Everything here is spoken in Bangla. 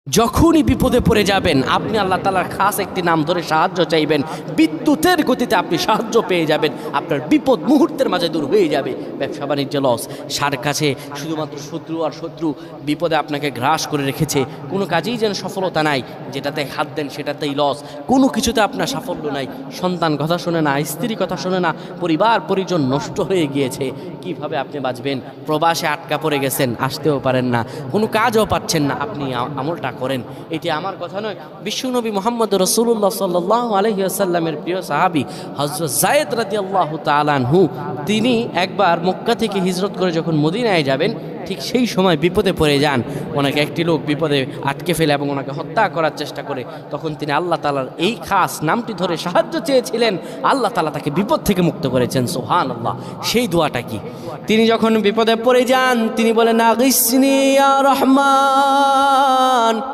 যখনই বিপদে পড়ে যাবেন আপনি আল্লাহ তাআলার খাস একটি নাম ধরে সাহায্য চাইবেন, বিদ্যুতের গতিতে আপনি সাহায্য পেয়ে যাবেন, আপনার বিপদ মুহূর্তের মাঝে দূর হয়ে যাবে। ব্যবসা বাণিজ্য লস, সার কাছে শুধুমাত্র শত্রু আর শত্রু বিপদে আপনাকে গ্রাস করে রেখেছে, কোনো কাজেই যেন সফলতা নাই, যেটাতে হাত দেন সেটাতেই লস, কোনো কিছুতে আপনার সাফল্য নাই, সন্তান কথা শোনে না, স্ত্রী কথা শোনে না, পরিবার পরিজন নষ্ট হয়ে গিয়েছে, কিভাবে আপনি বাঁচবেন? প্রবাসে আটকা পড়ে গেছেন, আসতেও পারেন না, কোনো কাজও পাচ্ছেন না, আপনি আমলটা করেন। এটি আমার কথা নয়, বিশ্বনবী মুহাম্মদ রাসূলুল্লাহ সাল্লাল্লাহু আলাইহি ওয়াসাল্লামের প্রিয় সাহাবী হযরত যায়েদ রাদিয়াল্লাহু তাআলা আনহু, তিনি একবার মক্কা থেকে হিজরত করে যখন মদিনায় যাবেন, ঠিক সেই সময় বিপদে পড়ে যান। ওনাকে একটি লোক বিপদে আটকে ফেলে এবং ওনাকে হত্যা করার চেষ্টা করে। তখন তিনি আল্লাহ তাআলার এই খাস নামটি ধরে সাহায্য চেয়েছিলেন, আল্লাহ তাআলা তাকে বিপদ থেকে মুক্ত করেছেন। সুবহানাল্লাহ। সেই দোয়াটা কি? তিনি যখন বিপদে পড়ে যান তিনি বলেন, আগিসনি ইয়া রহমান।